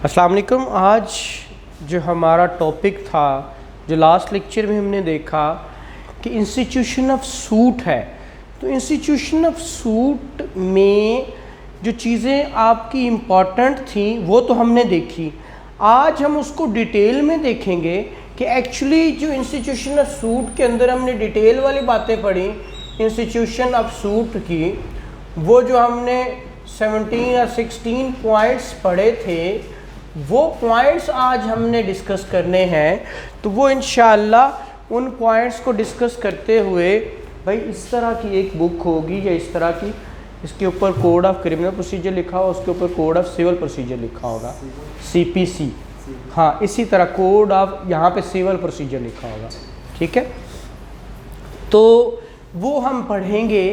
अस्सलाम वालेकुम। आज जो हमारा टॉपिक था, जो लास्ट लेक्चर में हमने देखा कि इंस्टीट्यूशन ऑफ सूट है, तो इंस्टीट्यूशन ऑफ सूट में जो चीज़ें आपकी इम्पॉर्टेंट थी वो तो हमने देखी। आज हम उसको डिटेल में देखेंगे कि एक्चुअली जो इंस्टीट्यूशन ऑफ सूट के अंदर हमने डिटेल वाली बातें पढ़ी इंस्टीट्यूशन ऑफ सूट की, वो जो हमने 17 या 16 पॉइंट्स पढ़े थे, वो पॉइंट्स आज हमने डिस्कस करने हैं। तो वो इंशाअल्लाह उन पॉइंट्स को डिस्कस करते हुए, भाई इस तरह की एक बुक होगी या इस तरह की, इसके ऊपर कोड ऑफ क्रिमिनल प्रोसीजर लिखा होगा, उसके ऊपर कोड ऑफ सिविल प्रोसीजर लिखा होगा, CPC। हाँ, इसी तरह कोड ऑफ यहाँ पे सिविल प्रोसीजर लिखा होगा, ठीक है। तो वो हम पढ़ेंगे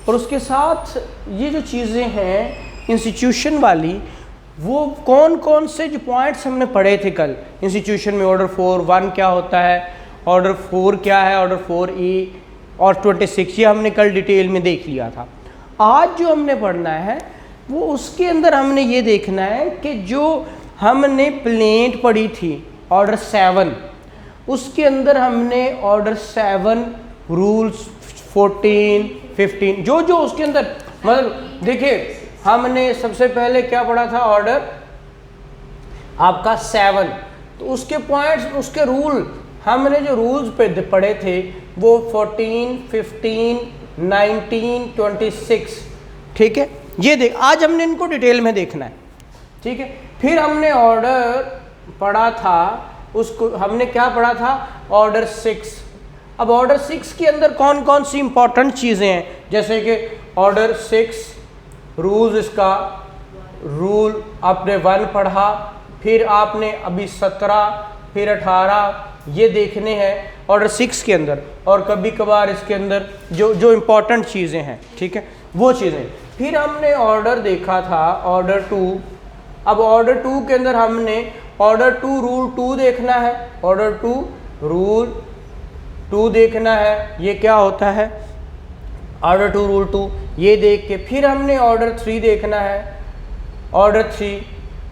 और उसके साथ ये जो चीज़ें हैं इंस्टीट्यूशन वाली, वो कौन कौन से जो पॉइंट्स हमने पढ़े थे कल इंस्टीट्यूशन में। ऑर्डर 4(1) क्या होता है, ऑर्डर 4 क्या है, ऑर्डर 4A और 26, ये हमने कल डिटेल में देख लिया था। आज जो हमने पढ़ना है वो उसके अंदर हमने ये देखना है कि जो हमने प्लेंट पढ़ी थी ऑर्डर 7, उसके अंदर हमने ऑर्डर 7 रूल्स 14, 15 जो उसके अंदर, मतलब देखिए हमने सबसे पहले क्या पढ़ा था, ऑर्डर आपका 7, तो उसके पॉइंट्स, उसके रूल, हमने जो रूल्स पे पढ़े थे वो 14, 15, 19, 26, ठीक है। ये देख, आज हमने इनको डिटेल में देखना है, ठीक है। फिर हमने ऑर्डर पढ़ा था, उसको हमने क्या पढ़ा था, ऑर्डर 6। अब ऑर्डर 6 के अंदर कौन कौन सी इंपॉर्टेंट चीज़ें हैं, जैसे कि ऑर्डर 6 रूल्स, इसका रूल आपने 1 पढ़ा, फिर आपने अभी 17, फिर 18, ये देखने हैं ऑर्डर 6 के अंदर। और कभी कभार इसके अंदर जो इम्पोर्टेंट चीज़ें हैं, ठीक है, वो चीज़ें। फिर हमने ऑर्डर देखा था ऑर्डर 2। अब ऑर्डर 2 के अंदर हमने ऑर्डर 2 रूल 2 देखना है, ऑर्डर 2 रूल 2 देखना है, ये क्या होता है, ऑर्डर 2 रूल 2, ये देख के फिर हमने ऑर्डर 3 देखना है, ऑर्डर 3।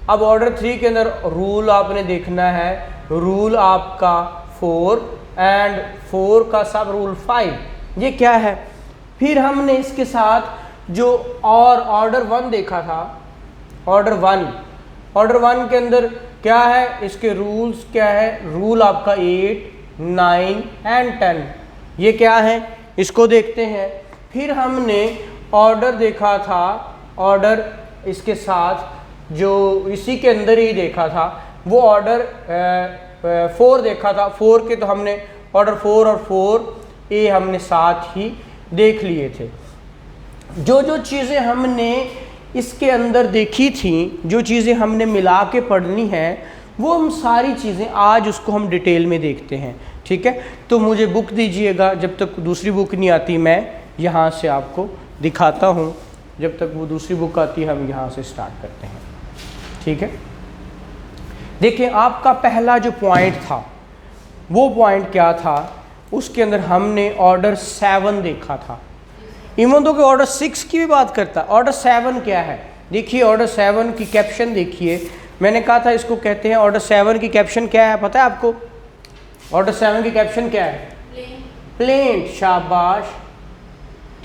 अब ऑर्डर 3 के अंदर रूल आपने देखना है, रूल आपका 4 एंड 4 का सब रूल 5, ये क्या है। फिर हमने इसके साथ जो और ऑर्डर 1 देखा था, ऑर्डर 1 के अंदर क्या है, इसके रूल्स क्या है, रूल आपका 8, 9 एंड 10, ये क्या है, इसको देखते हैं। फिर हमने ऑर्डर देखा था, ऑर्डर इसके साथ जो इसी के अंदर ही देखा था, वो ऑर्डर 4 देखा था। 4 के तो हमने ऑर्डर 4 और 4A हमने साथ ही देख लिए थे। जो चीज़ें हमने इसके अंदर देखी थी, जो चीज़ें हमने मिला के पढ़नी है, वो हम सारी चीज़ें आज उसको हम डिटेल में देखते हैं, ठीक है। तो मुझे बुक दीजिएगा, जब तक दूसरी बुक नहीं आती मैं यहाँ से आपको दिखाता हूँ, जब तक वो दूसरी बुक आती है हम यहाँ से स्टार्ट करते हैं, ठीक है। देखिए, आपका पहला जो पॉइंट था वो पॉइंट क्या था, उसके अंदर हमने ऑर्डर 7 देखा था। इवन दो कि ऑर्डर 6 की भी बात करता, ऑर्डर 7 क्या है, देखिए ऑर्डर 7 की कैप्शन देखिए। मैंने कहा था इसको कहते हैं, ऑर्डर 7 की कैप्शन क्या है पता है आपको, ऑर्डर 7 की कैप्शन क्या है, प्लेंट, शाबाश,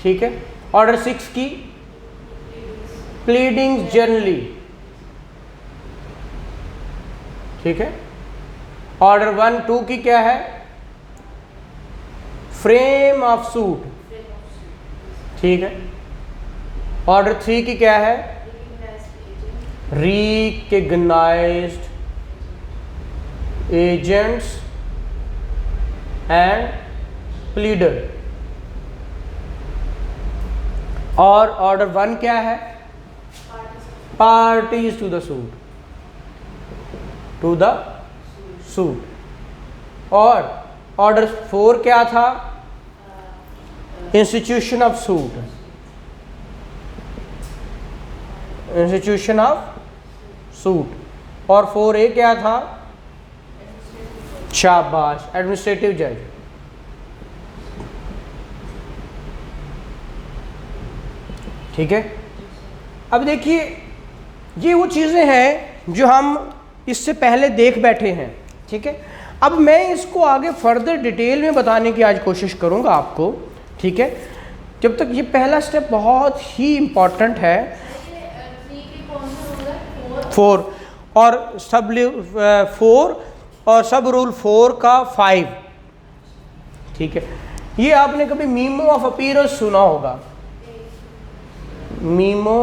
ठीक है। ऑर्डर 6 की प्लीडिंग्स जनरली, ठीक है। ऑर्डर 1, 2 की क्या है, फ्रेम ऑफ सूट, ठीक है। ऑर्डर 3 की क्या है, रिकग्नाइज्ड एजेंट्स एंड प्लीडर। और ऑर्डर 1 क्या है, parties to the suit, to the suit. और ऑर्डर 4 क्या था, institution of suit, institution of suit. और 4A क्या था, शाबाश, एडमिनिस्ट्रेटिव जज। ठीक है। अब देखिए, ये वो चीज़ें हैं जो हम इससे पहले देख बैठे हैं, ठीक है। अब मैं इसको आगे फर्दर डिटेल में बताने की आज कोशिश करूंगा आपको, ठीक है। जब तक ये पहला स्टेप बहुत ही इम्पॉर्टेंट है, 4 और सब 4 और सब रूल 4 का 5, ठीक है। ये आपने कभी मीमो ऑफ अपीयरेंस सुना होगा, मीमो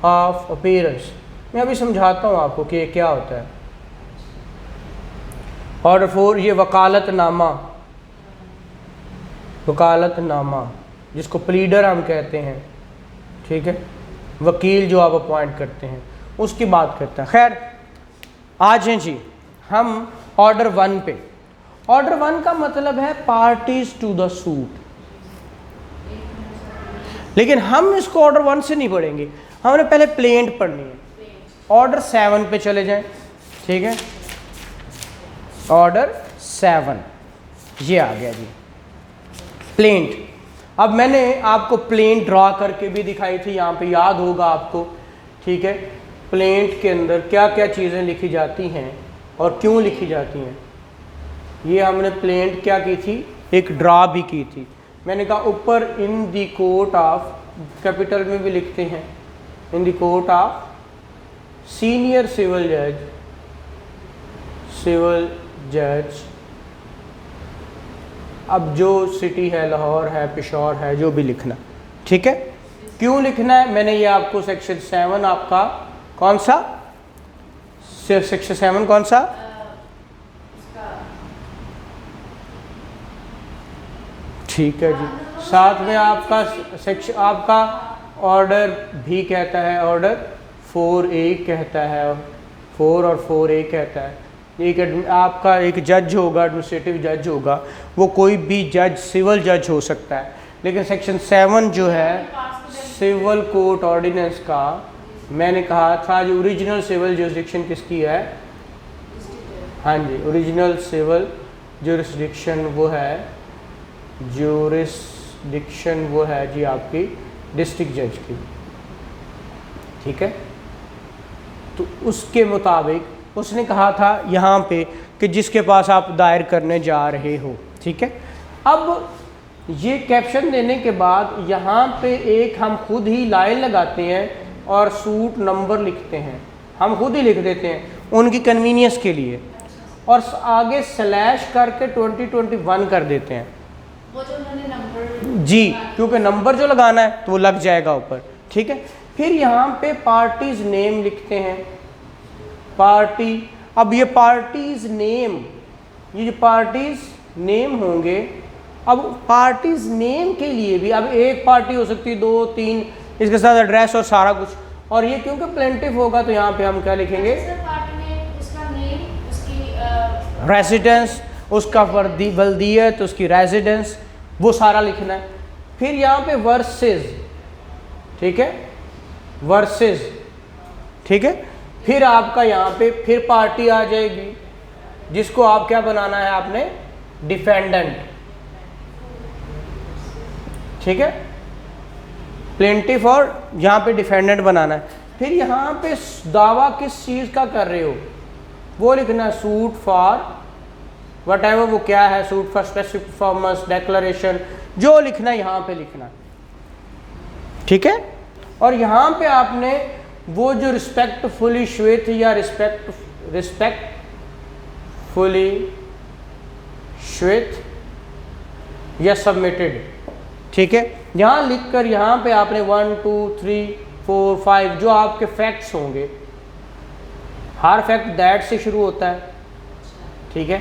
ऑफ अपीयरेंस। मैं अभी समझाता हूँ आपको कि ये क्या होता है। ऑर्डर 4 ये वकालतनामा, वकालतनामा जिसको प्लीडर हम कहते हैं, ठीक है, वकील जो आप अपॉइंट करते हैं, उसकी बात करता है। खैर आज हैं जी हम ऑर्डर 1 पे। ऑर्डर 1 का मतलब है पार्टीज टू द सूट, लेकिन हम इसको ऑर्डर 1 से नहीं पढ़ेंगे, हमने पहले प्लेंट पढ़नी है। ऑर्डर 7 पे चले जाएं, ठीक है। ऑर्डर 7 ये आ गया जी, प्लेंट। अब मैंने आपको प्लेंट ड्रॉ करके भी दिखाई थी, यहाँ पे याद होगा आपको, ठीक है। प्लेंट के अंदर क्या क्या चीज़ें लिखी जाती हैं और क्यों लिखी जाती हैं, ये हमने प्लेंट क्या की थी, एक ड्रा भी की थी। मैंने कहा ऊपर इन दी कोर्ट ऑफ, कैपिटल में भी लिखते हैं, इन दी कोर्ट ऑफ सीनियर सिविल जज, सिविल जज। अब जो सिटी है, लाहौर है, पेशौर है, जो भी लिखना, ठीक है। क्यों लिखना है, मैंने ये आपको सेक्शन 7 आपका कौन सा, सेक्शन 7 कौन सा, ठीक है जी। साथ में आपका सेक्शन, आपका ऑर्डर भी कहता है, ऑर्डर 4A कहता है, 4 और 4A कहता है। एक आपका एक जज होगा, एडमिनिस्ट्रेटिव जज होगा, वो कोई भी जज, सिविल जज हो सकता है। लेकिन सेक्शन 7 जो है सिविल कोर्ट ऑर्डिनेंस का, मैंने कहा था जो ओरिजिनल सिविल जुरिस्डिक्शन किसकी है, हाँ जी, ओरिजिनल सिविल जुरिस्डिक्शन वो है, जुरिस्डिक्शन वो है जी आपकी डिस्ट्रिक्ट जज की, ठीक है। तो उसके मुताबिक उसने कहा था यहाँ पे कि जिसके पास आप दायर करने जा रहे हो, ठीक है। अब ये कैप्शन देने के बाद यहाँ पे एक हम खुद ही लाइन लगाते हैं और सूट नंबर लिखते हैं, हम खुद ही लिख देते हैं उनकी कन्वीनियंस के लिए, और आगे स्लैश करके 2021 कर देते हैं, वो जो उन्होंने नंबर जी, क्योंकि नंबर जो लगाना है तो वो लग जाएगा ऊपर, ठीक है। फिर यहाँ पे पार्टीज नेम लिखते हैं, पार्टी। अब ये पार्टीज नेम, ये जो पार्टीज नेम होंगे, अब पार्टीज नेम के लिए भी अब एक पार्टी हो सकती है, 2, 3, इसके साथ एड्रेस और सारा कुछ। और ये क्योंकि प्लेंटिव होगा तो यहाँ पे हम क्या लिखेंगे, रेसिडेंस, उसका बल्दियत, उसकी रेजिडेंस, वो सारा लिखना है। फिर यहाँ पे वर्सेस, ठीक है, वर्सेस, ठीक है। फिर आपका यहाँ पे फिर पार्टी आ जाएगी जिसको आप क्या बनाना है, आपने डिफेंडेंट, ठीक है, प्लेंटिफ और यहाँ पे डिफेंडेंट बनाना है। फिर यहाँ पे दावा किस चीज़ का कर रहे हो वो लिखना है, सूट फॉर वट एवर, वो क्या है, suit for specific performance, declaration, जो लिखना है यहाँ पे लिखना, ठीक है। और यहाँ पे आपने वो जो रिस्पेक्टफुली श्वेत या रिस्पेक्टफुली श्वेत या सबमिटेड, ठीक है, यहाँ लिखकर यहाँ पे आपने 1, 2, 3, 4, 5 जो आपके फैक्ट्स होंगे, हर फैक्ट दैट से शुरू होता है, ठीक है,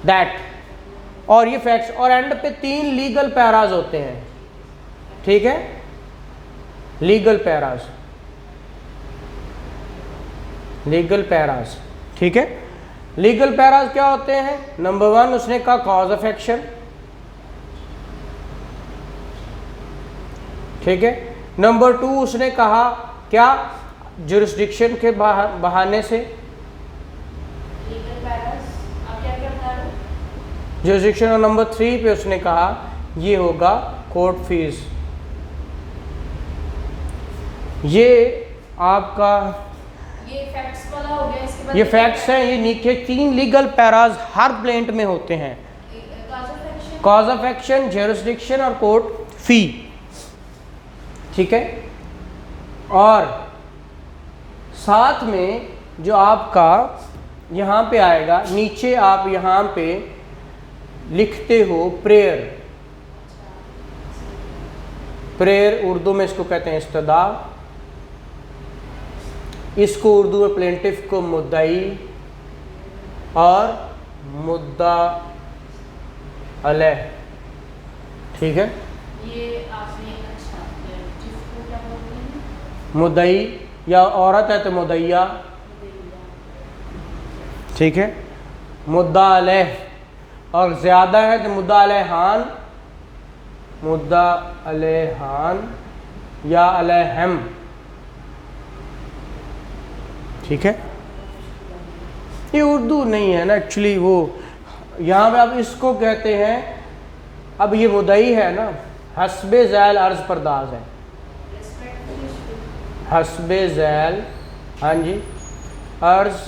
दैट, और ये फैक्ट्स, और एंड पे 3 लीगल पैराज होते हैं, ठीक है, लीगल पैराज, लीगल पैराज, ठीक है। लीगल पैराज क्या होते हैं, नंबर 1 उसने कहा कॉज ऑफ एक्शन, ठीक है। नंबर 2 उसने कहा क्या, जुरिस्डिक्शन के बहाने से, जुरिस्डिक्शन। और नंबर 3 पे उसने कहा ये होगा कोर्ट फीस। ये आपका ये फैक्ट्स वाला हो गया, इसके बाद ये फैक्ट्स हैं, ये नीचे 3 लीगल पैराज हर प्लेंट में होते हैं, कॉज ऑफ एक्शन, ज्यूरिसडिक्शन और कोर्ट फी। ठीक है, और साथ में जो आपका यहाँ पे आएगा, नीचे आप यहाँ पे लिखते हो प्रेयर। प्रेयर उर्दू में इसको कहते हैं इस्तदा, इसको उर्दू में प्लेंटिफ को मुद्दई और मुद्दा अलैह। ठीक है, ये आपने अच्छा जिसको क्या बोलते हैं, मुद्दई या औरत है तो मुद्दैया। ठीक है, मुद्दा अलैह, और ज़्यादा है तो मुद्दा अलैहान, मुद्दा अलैहान या अलैहम। ठीक है, ये उर्दू नहीं है ना एक्चुअली, वो यहाँ पे आप इसको कहते हैं, अब ये मुद्दई है ना, हस्बे ज़ैल अर्ज़ परदाज है, हस्बे ज़ैल, हाँ जी, अर्ज़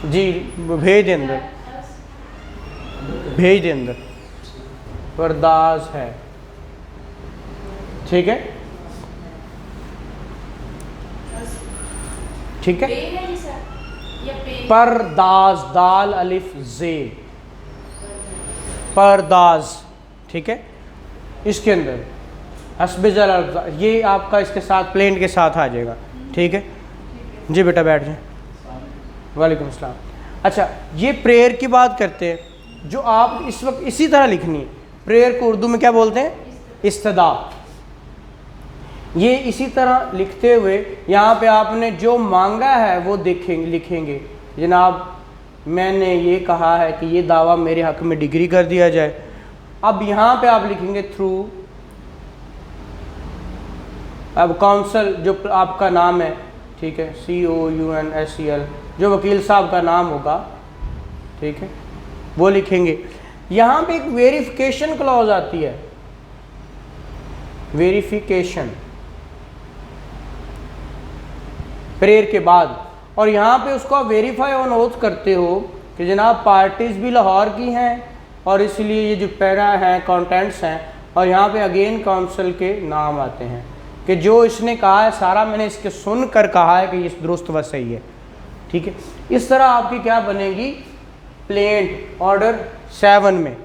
जी, भेज दे अंदर, भेज दे अंदर, परदाज है। ठीक है, ठीक है, पे है ये सर, या पे परदाज, दाल अलिफ जे, परदाज। ठीक है, इसके अंदर हस्बिजल, ये आपका इसके साथ प्लेन के साथ आ जाएगा। ठीक है जी, बेटा बैठ जाए। वालेकुम अस्सलाम। अच्छा, ये प्रेयर की बात करते हैं, जो आप इस वक्त इसी तरह लिखनी है। प्रेयर को उर्दू में क्या बोलते हैं? इस्तदा। ये इसी तरह लिखते हुए यहाँ पे आपने जो मांगा है वो देखेंगे, लिखेंगे, जनाब मैंने ये कहा है कि ये दावा मेरे हक़ में डिग्री कर दिया जाए। अब यहाँ पे आप लिखेंगे थ्रू, अब काउंसिल जो आपका नाम है, ठीक है, COUNSEL, जो वकील साहब का नाम होगा, ठीक है, वो लिखेंगे। यहाँ पे एक वेरिफिकेशन क्लॉज आती है, वेरिफिकेशन प्रेयर के बाद, और यहाँ पे उसको वेरीफाई ऑन ओथ करते हो कि जनाब पार्टीज़ भी लाहौर की हैं और इसलिए ये जो पैरा हैं, कंटेंट्स हैं, और यहाँ पे अगेन काउंसिल के नाम आते हैं कि जो इसने कहा है सारा मैंने इसके सुन कर कहा है कि ये दुरुस्त व सही है। ठीक है, इस तरह आपकी क्या बनेगी प्लेंट ऑर्डर 7 में। ये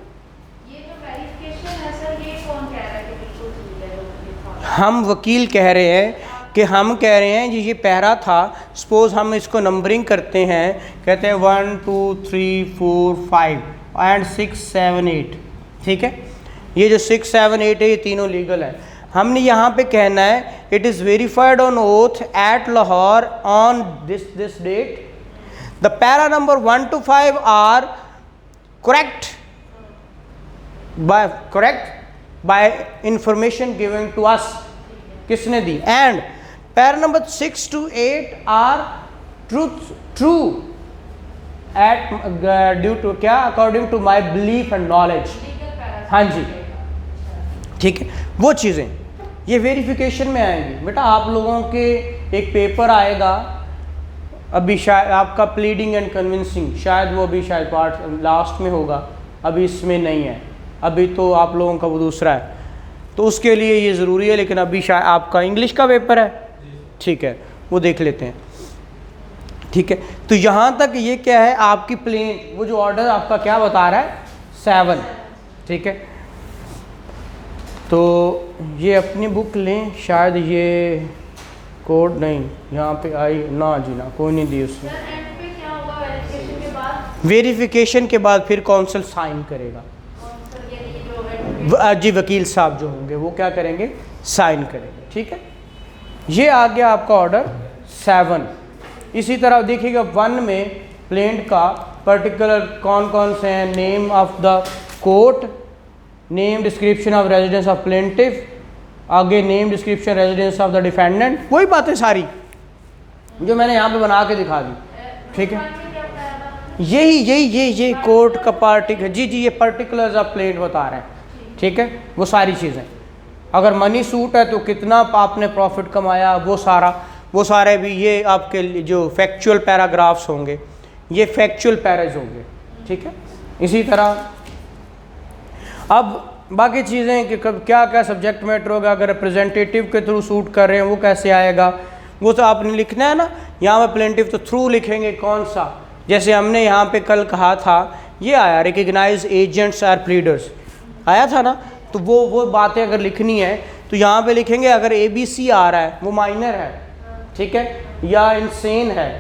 जो वेरिफिकेशन है सर, ये कौन कह रहा है कि बिल्कुल ठीक है जो लिखा है? हम वकील कह रहे हैं कि हम कह रहे हैं जी ये पैरा था, सपोज़ हम इसको नंबरिंग करते हैं, कहते हैं 1 2 3 4 5 एंड 6 7 8। ठीक है, ये जो 6 7 8 है ये तीनों लीगल है। हमने यहाँ पे कहना है it is verified on oath at Lahore on this date, the para number 1 to 5 are correct by information given to us, किसने दी, and para number 6 to 8 are true at due to क्या according to my belief and knowledge। Legal para- हाँ जी, ठीक है, वो चीज़ें ये verification में आएंगी। बेटा आप लोगों के एक पेपर आएगा अभी, शायद आपका प्लीडिंग एंड कन्विंसिंग, शायद वो अभी शायद पार्ट लास्ट में होगा, अभी इसमें नहीं है, अभी तो आप लोगों का वो दूसरा है, तो उसके लिए ये ज़रूरी है, लेकिन अभी शायद आपका इंग्लिश का पेपर है। ठीक है, वो देख लेते हैं। ठीक है, तो यहाँ तक ये क्या है आपकी प्लेन, वो जो ऑर्डर आपका क्या बता रहा है 7। ठीक है, तो ये अपनी बुक लें, शायद ये कोड नहीं यहाँ पे आई ना जी, ना कोई नहीं दी उसने। सर एंड पे क्या होगा वेरिफिकेशन के बाद? वेरिफिकेशन के बाद फिर काउंसिल साइन करेगा, कौन सर, ये जो एडवोकेट जी वकील साहब जो होंगे वो क्या करेंगे, साइन करेंगे। ठीक है, ये आ गया आपका ऑर्डर 7। इसी तरह देखिएगा 1 में प्लेंट का पर्टिकुलर कौन कौन से हैं, name of the court, name description of residence of plaintiff, आगे name description residence of the defendant, वही बातें सारी जो मैंने यहाँ पे बना के दिखा दी। ठीक है, क्या बताया था? यही कोर्ट का पार्टिक जी, ये पर्टिकुलर्स ऑफ प्लेंट बता रहे हैं। ठीक है, वो सारी चीज़ें, अगर मनी सूट है तो कितना आपने प्रॉफिट कमाया, वो सारा, वो सारे भी ये आपके जो फैक्चुअल पैराग्राफ्स होंगे ये फैक्चुअल पैराज होंगे, ठीक है। इसी तरह अब बाकी चीज़ें कि कब क्या क्या सब्जेक्ट मैटर होगा, अगर रिप्रेजेंटेटिव के थ्रू सूट कर रहे हैं वो कैसे आएगा, वो तो आपने लिखना है ना। यहाँ पे प्लेंटिव तो थ्रू लिखेंगे कौन सा, जैसे हमने यहाँ पे कल कहा था ये आया रिकग्नाइज एजेंट्स आर प्लीडर्स आया था ना, तो वो बातें अगर लिखनी है तो यहाँ पे लिखेंगे अगर ABC आ रहा है वो माइनर है, ठीक है, या इनसेन है,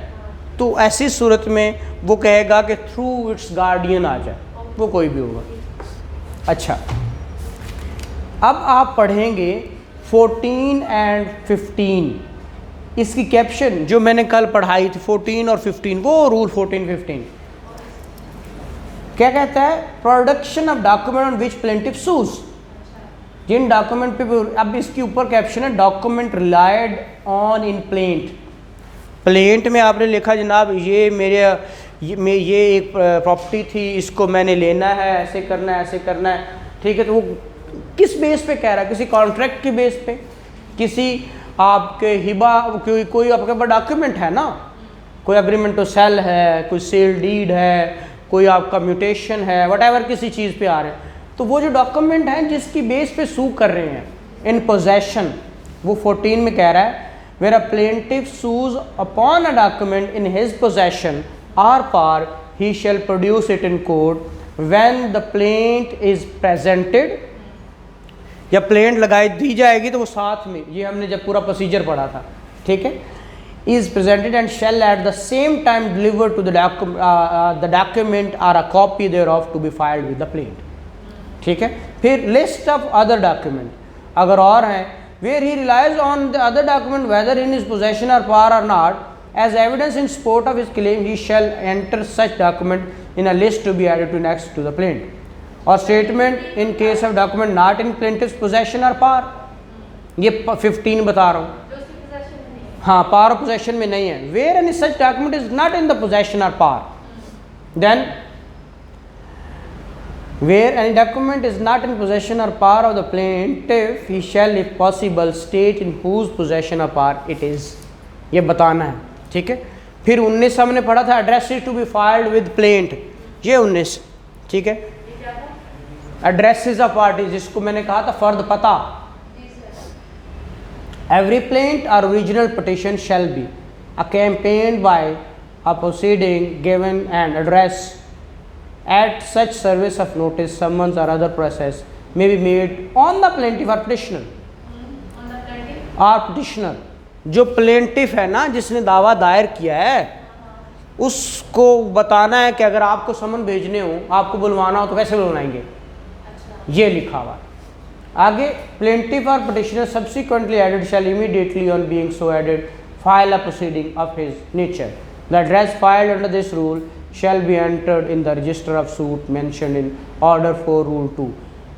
तो ऐसी सूरत में वो कहेगा कि थ्रू इट्स गार्डियन आ जाए, वो कोई भी होगा। अच्छा, अब आप पढ़ेंगे 14 एंड 15, इसकी कैप्शन जो मैंने कल पढ़ाई थी 14 और 15, वो रूल 14-15 क्या कहता है, production of document on which plaintiff sues, जिन डॉक्यूमेंट पे, अब इसके ऊपर कैप्शन है document relied on in plaint. Plaint में आपने लिखा जनाब ये ये एक प्रॉपर्टी थी, इसको मैंने लेना है, ऐसे करना है, ऐसे करना है, ठीक है। तो वो किस बेस पे कह रहा है, किसी कॉन्ट्रैक्ट के बेस पे, किसी आपके हिबा, कोई आपके पास डॉक्यूमेंट है ना, कोई अग्रीमेंट टू सेल है, कोई सेल डीड है, कोई आपका म्यूटेशन है, व्हाटएवर किसी चीज़ पे आ रहे हैं, तो वो जो डॉक्यूमेंट हैं जिसकी बेस पे सू कर रहे हैं इन पोजेशन, वो 14 में कह रहा है where a plaintiff sues upon a document in his possession or power he shall produce it in court when the plaint is presented, या प्लेंट लगाई दी जाएगी तो वो साथ में, ये हमने जब पूरा प्रोसीजर पढ़ा था, ठीक है, is presented and shall at the same time deliver to the document or a copy thereof to be filed with the plaintiff, ठीक है। फिर list of other document अगर और हैं where he relies on the other document whether in his possession or power or not as evidence in support of his claim, he shall enter such document in a list to be added to next to the plaintiff, or statement in case of document not in plaintiff's possession or power, ये 15 बता रहा हूँ, हाँ power of possession में नहीं है, where any such document is not in the possession or power, then where any document is not in possession or power of the plaintiff he shall if possible state in whose possession or power it is, ये बताना है, ठीक है। फिर 19 हमने पढ़ा था address is to be filed with plaint, ये 19, ठीक है। एड्रेसेस ऑफ पार्टी जिसको मैंने कहा था फर्द पता, every plaint or original petition shall be accompanied by a proceeding given an address at such service of notice, summons or other process may be made on the plaintiff or petitioner, or petitioner, जो plaintiff है ना जिसने दावा दायर किया है उसको बताना है कि अगर आपको समन भेजने हो, आपको बुलवाना हो तो कैसे बुलवाएंगे, ये लिखा हुआ है। आगे प्लेंटिफ और petitioner subsequently added shall immediately on being so added file a proceeding of his nature, the address filed under this rule shall be entered in the register of suit mentioned in order for rule 2,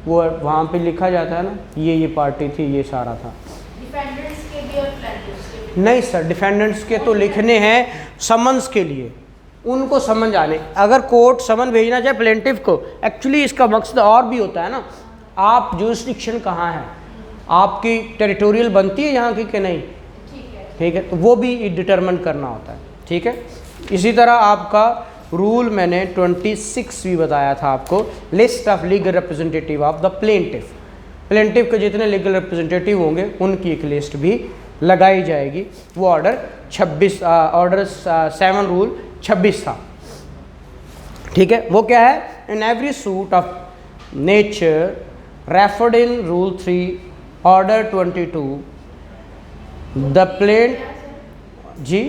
वो वहाँ पे लिखा जाता है ना ये party थी, ये सारा था। डिफेंडेंट्स के भी और प्लेंटिफ्स के भी नहीं सर, डिफेंडेंट्स के तो लिखने हैं समन्स के लिए, उनको समन आने, अगर कोर्ट समन भेजना चाहे प्लेंटिफ को, एक्चुअली इसका मकसद और भी होता है ना, आप जुरिस्डिक्शन कहाँ है, आपकी टेरिटोरियल बनती है यहाँ की कि नहीं, ठीक है, तो वो भी डिटरमिन करना होता है, ठीक है। इसी तरह आपका रूल मैंने 26 भी बताया था आपको, list of legal representative of the plaintiff, plaintiff के जितने लीगल रिप्रेजेंटेटिव होंगे उनकी एक लिस्ट भी लगाई जाएगी, वो ऑर्डर 26 ऑर्डर 7 रूल 26 था, ठीक है। वो क्या है, in every suit of nature referred in rule 3 order 22 the plaint जी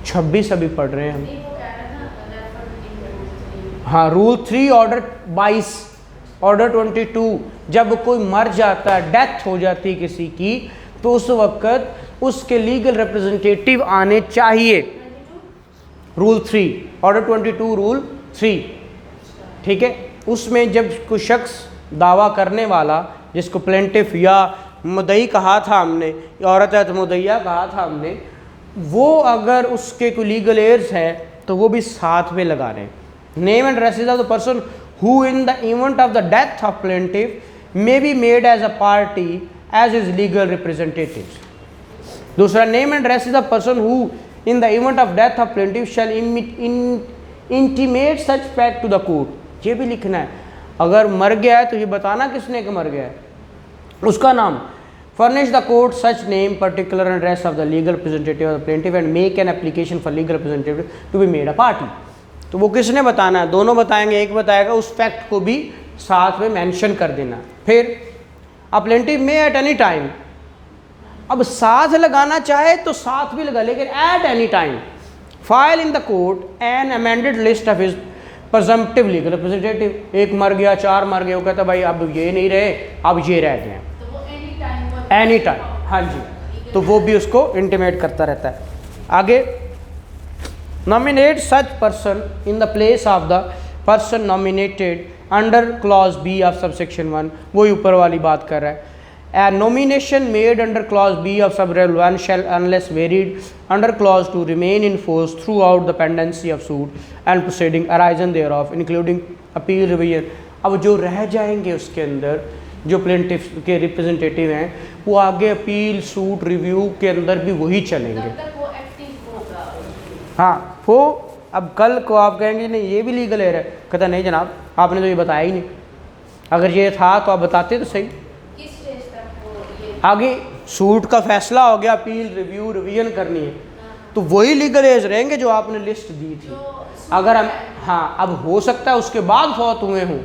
26 अभी पढ़ रहे हैं हम, हाँ रूल 3 ऑर्डर 22 ऑर्डर 22, जब कोई मर जाता है, डेथ हो जाती है किसी की, तो उस वक्त उसके लीगल रिप्रेजेंटेटिव आने चाहिए, रूल 3 ऑर्डर 22 रूल 3, ठीक है। उसमें जब कोई शख्स दावा करने वाला जिसको प्लेंटिफ या मुद्दई कहा था हमने, औरत है तो मुद्दईया कहा था हमने, वो अगर उसके कोई लीगल एयर्स हैं तो वो भी साथ में लगा रहे हैं। Name and addresses of the person who in the event of the death of plaintiff may be made as a party as is legal representative, दूसरा, name and address is the person who in the event of death of plaintiff shall intimate such fact to the court. ये भी लिखना है, अगर मर गया है तो ये बताना किसने कि मर गया है, उसका नाम। Furnish the court such name particular address of the legal representative of the plaintiff and make an application for legal representative to be made a party. तो वो किसने बताना है, दोनों बताएंगे, एक बताएगा, उस फैक्ट को भी साथ में मेंशन कर देना। फिर अ प्लेंटिफ में एट एनी टाइम, अब साथ लगाना चाहे तो साथ भी लगा, लेकिन at any time file in the court an amended list of his presumptive legal representative. एक मर गया, चार मर गए, वो कहता भाई अब ये नहीं रहे, अब ये रह गए, तो वो एनी टाइम, हाँ जी, तो वो भी उसको इंटीमेट करता रहता है। आगे, nominate such person in the place of the person nominated under clause B of subsection 1, वही ऊपर वाली बात कर रहा है। A nomination made under clause B of sub-rel 1 shall, unless varied under clause 2, remain in force throughout the pendency of suit and proceeding arising thereof, including appeal revision। अब जो रह जाएंगे उसके अंदर, जो प्लेंटिफ के रिप्रेजेंटेटिव हैं, वो आगे अपील, सूट, रिव्यू के अंदर भी वही चलेंगे। तब तक वो एक्टिव होगा। हाँ, वो अब कल को आप कहेंगे नहीं ये भी लीगल एरर है, कहता नहीं जनाब आपने तो ये बताया ही नहीं, अगर ये था तो आप बताते तो सही। आगे सूट का फैसला हो गया, अपील, रिव्यू, रिवीजन करनी है, तो वही लीगल एज रहेंगे जो आपने लिस्ट दी थी। अगर हम, हाँ, अब हो सकता है उसके बाद फौत हुए हों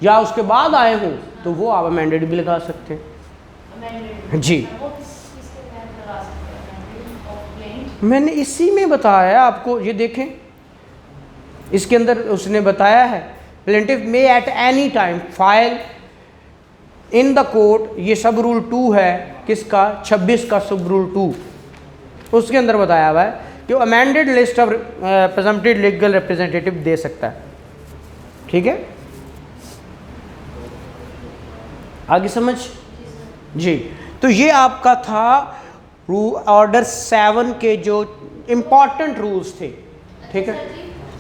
या उसके बाद आए हों, तो वो आप अमेंडेड भी लगा सकते हैं जी। मैंने इसी में बताया है आपको, ये देखें इसके अंदर उसने बताया है, प्लेंटिफ में at any time file in the court, ये सब रूल 2 है किसका, 26 का सब रूल 2, उसके अंदर बताया हुआ है कि amended list of presumptive legal representative दे सकता है। ठीक है, आगे समझ जी। तो ये आपका था ऑर्डर 7 के जो इम्पॉर्टेंट रूल्स थे। ठीक है,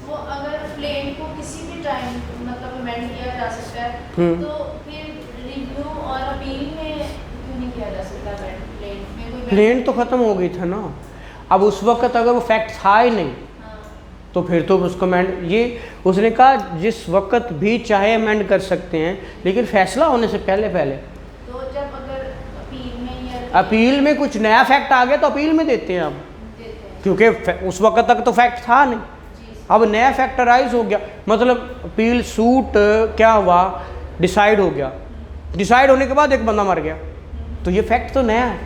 वो अगर प्लेन को किसी भी टाइम मतलब अमेंड किया जा सकता है, तो फिर रिव्यू और अपील में क्यों नहीं किया जा सकता? प्लेन में कोई प्लेन तो ख़त्म हो गई था ना, अब उस वक्त अगर वो फैक्ट था ही नहीं, तो फिर तो उसको अमेंड, ये उसने कहा जिस वक्त भी चाहे अमेंड कर सकते हैं, लेकिन फैसला होने से पहले पहले। तो जब अगर अपील में कुछ नया फैक्ट आ गया तो अपील में देते हैं अब, क्योंकि उस वक्त तक तो फैक्ट था नहीं, अब नया फैक्टराइज हो गया, मतलब अपील सूट क्या हुआ, डिसाइड हो गया, डिसाइड होने के बाद एक बंदा मर गया, तो ये फैक्ट तो नया है,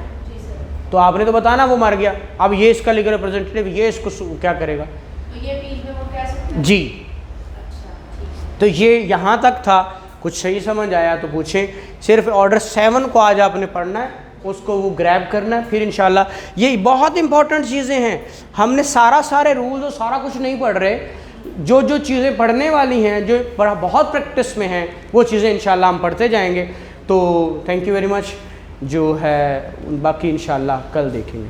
तो आपने तो बताना वो मर गया, अब ये इसका लीगल रिप्रेजेंटेटिव ये इसको क्या करेगा, तो ये अपील में वो कह सकते हैं जी। अच्छा, तो ये यहाँ तक था, कुछ सही समझ आया तो पूछें। सिर्फ ऑर्डर 7 को आज आपने पढ़ना है, उसको वो ग्रैब करना है, फिर इंशाल्लाह ये बहुत इंपॉर्टेंट चीज़ें हैं, हमने सारे रूल्स और सारा कुछ नहीं पढ़ रहे, जो जो चीज़ें पढ़ने वाली हैं, जो बहुत प्रैक्टिस में हैं, वो चीज़ें इंशाल्लाह हम पढ़ते जाएंगे। तो थैंक यू वेरी मच, जो है बाकी इंशाल्लाह कल देखेंगे।